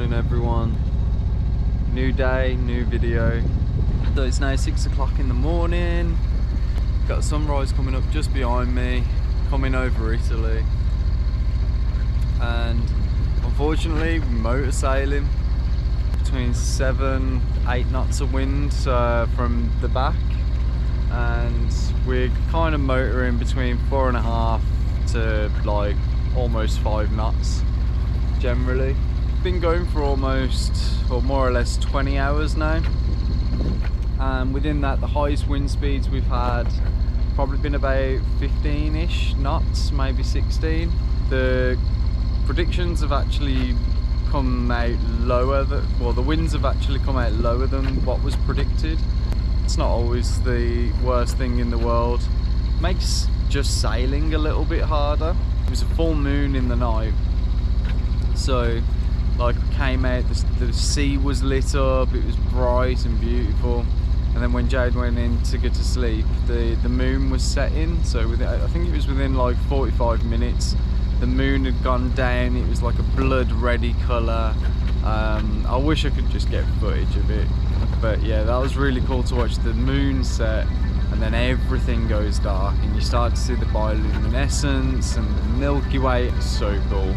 morning everyone. New day, new video. So it's now 6 o'clock in the morning. Got sunrise coming up just behind me, coming over Italy. And unfortunately we're motor sailing between 7-8 knots of wind from the back, and we're kind of motoring between 4.5 to like almost 5 knots generally. Been going for almost, or more or less 20 hours now, and within that the highest wind speeds we've had probably been about 15-ish knots, maybe 16. The predictions have actually come out lower, well, the winds have actually come out lower than what was predicted. It's not always the worst thing in the world. Makes just sailing a little bit harder. It was a full moon in the night, so like we came out, the sea was lit up, it was bright and beautiful, and then when Jade went in to get to sleep, the moon was setting. So I think it was within like 45 minutes the moon had gone down. It was like a blood reddy colour. I wish I could just get footage of it, but yeah, that was really cool to watch the moon set, and then everything goes dark and you start to see the bioluminescence and the Milky Way. It's so cool.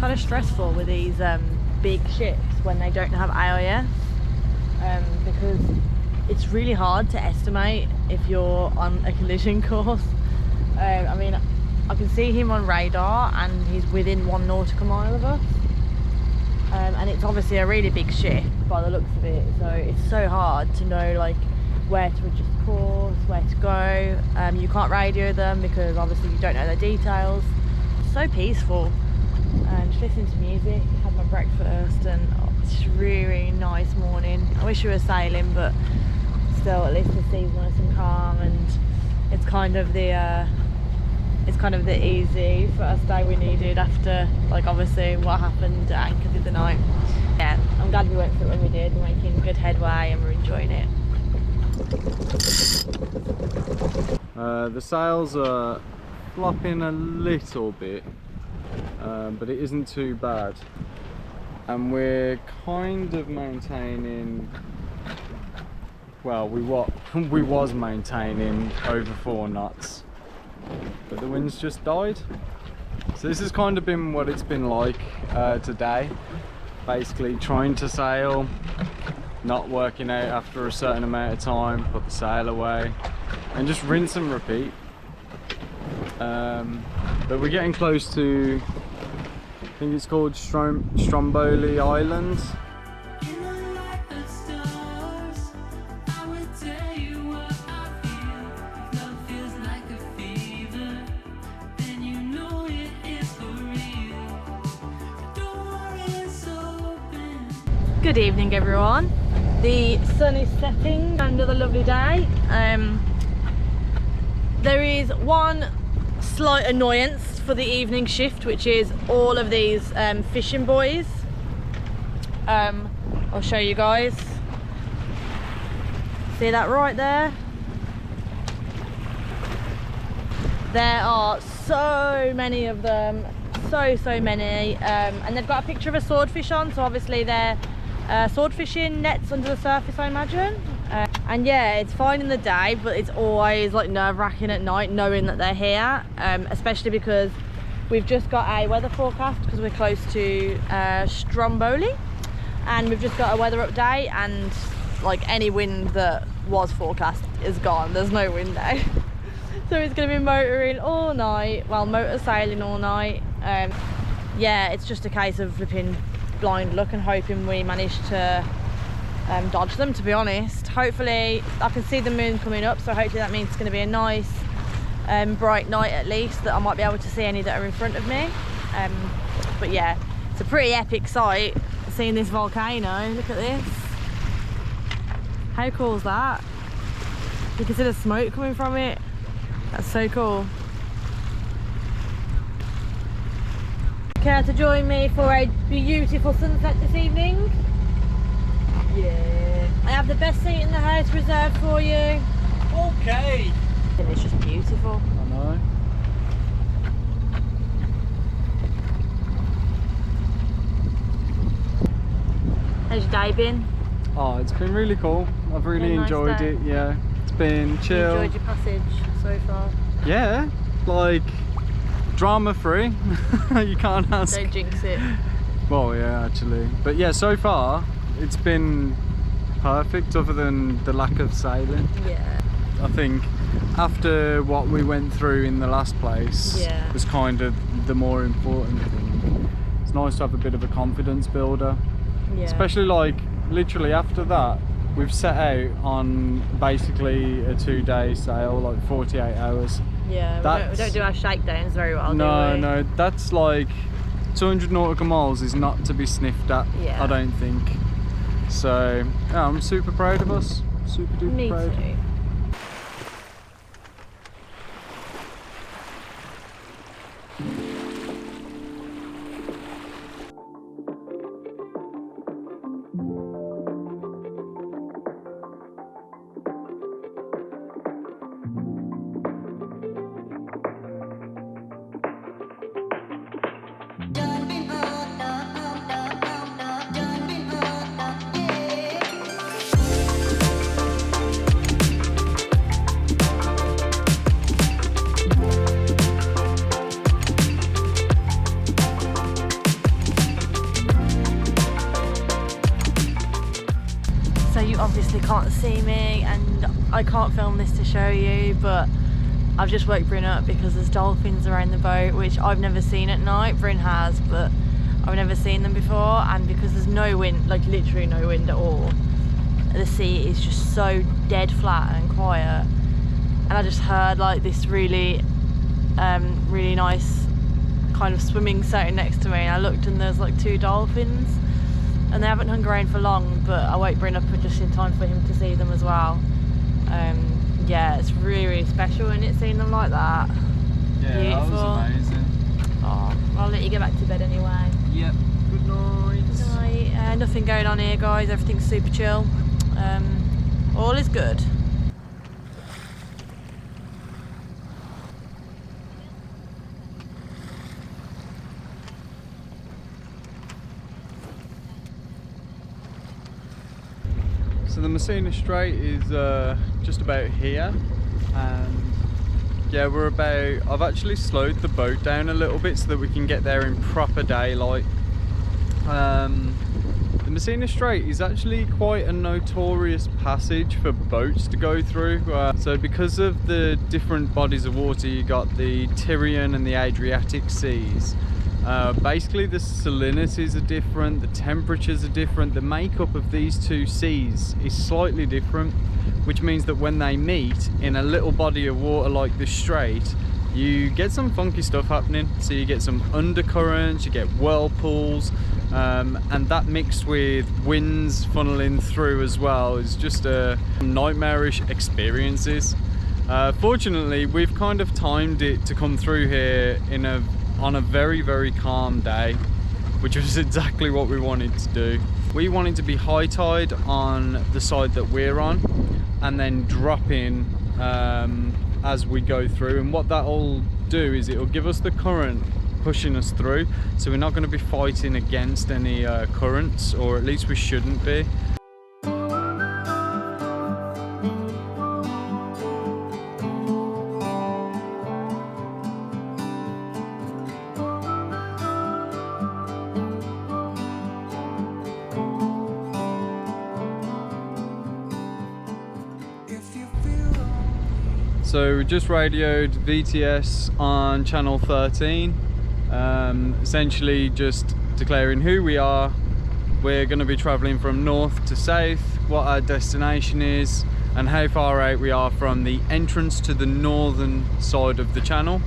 Kind of stressful with these big ships when they don't have AIS, because it's really hard to estimate if you're on a collision course. I mean, I can see him on radar and he's within 1 nautical mile of us, and it's obviously a really big ship by the looks of it, so it's so hard to know like where to adjust course, where to go. You can't radio them because obviously you don't know their details. It's so peaceful. And just listening to music, had my breakfast, and it's just really nice morning. I wish we were sailing, but still at least the sea's nice and calm, and it's kind of the easy for us day we needed after like obviously what happened at anchor the other night. Yeah, I'm glad we went for it when we did. We're making good headway and we're enjoying it. The sails are flopping a little bit, but it isn't too bad, and we're kind of maintaining, well, we was maintaining over 4 knots, but the wind's just died. So this has kind of been what it's been like today, basically trying to sail, not working out after a certain amount of time, put the sail away and just rinse and repeat. But we're getting close to, I think it's called Stromboli Island. Good evening everyone. The sun is setting, another lovely day. There is one slight annoyance for the evening shift, which is all of these fishing boys. I'll show you guys. See that right there? There are so many of them, so many, and they've got a picture of a swordfish on, so obviously they're sword fishing nets under the surface, I imagine. And yeah, it's fine in the day, but it's always like nerve-wracking at night knowing that they're here, especially because we've just got a weather forecast because we're close to Stromboli, and we've just got a weather update, and like any wind that was forecast is gone. There's no wind now. So it's going to be motoring all night, well, motor sailing all night. Yeah, it's just a case of flipping blind luck and hoping we manage to dodge them, to be honest. Hopefully, I can see the moon coming up, so hopefully that means it's going to be a nice bright night at least, that I might be able to see any that are in front of me. But yeah, it's a pretty epic sight seen this volcano. Look at this. How cool is that? You can see the smoke coming from it. That's so cool. Care to join me for a beautiful sunset this evening? Yeah. I have the best seat in the house reserved for you. Okay. And it's just beautiful. I know. How's your day been? Oh, it's been really cool. I've really Nice enjoyed day. it. Yeah, it's been chill. You enjoyed your passage so far? Yeah, like drama free. You can't ask. Don't jinx it. Well, yeah, actually, but yeah, so far it's been perfect, other than the lack of sailing. Yeah. I think after what we went through in the last place, Yeah. was kind of the more important thing. It's nice to have a bit of a confidence builder. Yeah. Especially like literally after that, we've set out on basically a 2-day sail, like 48 hours. Yeah, we don't do our shakedowns very well, No, do we? no, that's like 200 nautical miles is not to be sniffed at, Yeah. I don't think. So, yeah, I'm super proud of us. Super duper Me proud. too. So you obviously can't see me and I can't film this to show you, but I've just woke Bryn up because there's dolphins around the boat, which I've never seen at night. Bryn has, but I've never seen them before, and because there's no wind, like literally no wind at all, the sea is just so dead flat and quiet. And I just heard like this really really nice kind of swimming sound next to me, and I looked and there's like 2 dolphins. And they haven't hung around for long, but I won't bring up just in time for him to see them as well. Yeah, it's really, really special, and it's seeing them like that. Yeah, Beautiful. that was amazing. Oh, I'll let you get back to bed anyway. Yep. Good night. Good night. Nothing going on here, guys. Everything's super chill. All is good. So the Messina Strait is just about here, and yeah, I've actually slowed the boat down a little bit so that we can get there in proper daylight. The Messina Strait is actually quite a notorious passage for boats to go through. So because of the different bodies of water, you got the Tyrian and the Adriatic seas. Basically the salinities are different, the temperatures are different, the makeup of these two seas is slightly different, which means that when they meet in a little body of water like the Strait, you get some funky stuff happening. So you get some undercurrents, you get whirlpools, and that mixed with winds funneling through as well is just a nightmarish experiences. Fortunately, we've kind of timed it to come through here on a very, very calm day, which was exactly what we wanted to do. We wanted to be high tide on the side that we're on, and then drop in as we go through. And what that'll do is it'll give us the current pushing us through, so we're not going to be fighting against any currents, or at least we shouldn't be. So we just radioed VTS on channel 13, essentially just declaring who we are. We're going to be travelling from north to south, what our destination is, and how far out we are from the entrance to the northern side of the channel.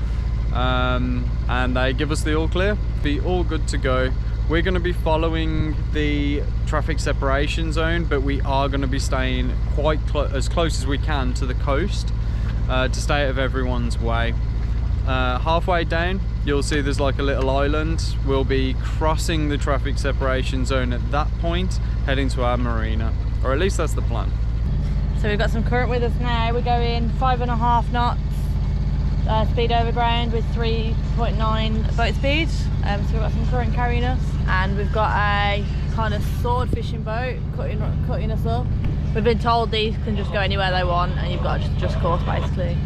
And they give us the all clear, be all good to go. We're going to be following the traffic separation zone, but we are going to be staying quite as close as we can to the coast to stay out of everyone's way. Halfway down, you'll see there's like a little island. We'll be crossing the traffic separation zone at that point, heading to our marina, or at least that's the plan. So we've got some current with us now. We're going 5.5 knots speed overground with 3.9 boat speed. So we've got some current carrying us, and we've got a kind of sword fishing boat cutting us up. We've been told these can just go anywhere they want, and you've got to just course basically.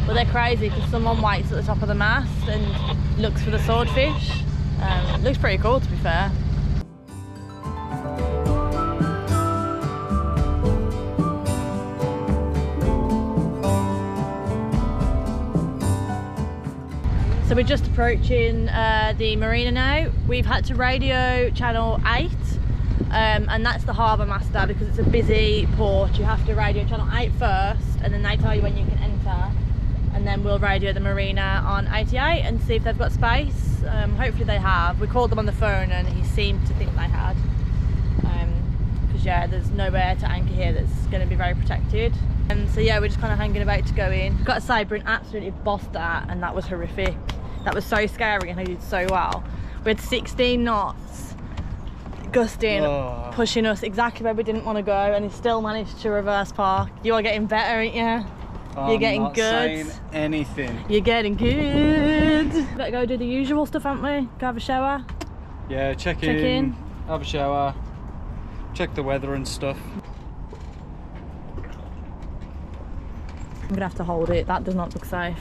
But they're crazy because someone waits at the top of the mast and looks for the swordfish. It looks pretty cool, to be fair. So we're just approaching the marina now. We've had to radio channel 8, and that's the harbour master because it's a busy port. You have to radio channel 8 first, and then they tell you when you can enter, and then we'll radio the marina on 88 and see if they've got space. Hopefully they have. We called them on the phone and he seemed to think they had, because yeah, there's nowhere to anchor here that's going to be very protected. So yeah, we're just kind of hanging about to go in. Got to say, Bryn absolutely bossed that, and that was horrific. That was so scary, and he did so well. We had 16 knots gusting, pushing us exactly where we didn't want to go, and he still managed to reverse park. You are getting better, aren't you? You're getting good. I'm not saying anything. You're getting good. Better go do the usual stuff, haven't we? Go have a shower. Yeah, check in, have a shower, check the weather and stuff. I'm gonna have to hold it. That does not look safe.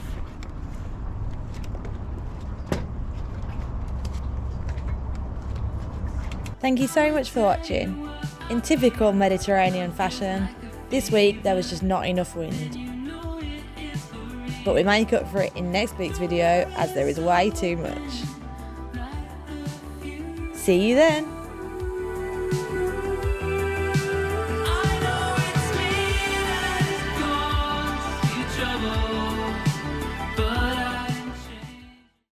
Thank you so much for watching. In typical Mediterranean fashion, this week there was just not enough wind. But we make up for it in next week's video, as there is way too much. See you then!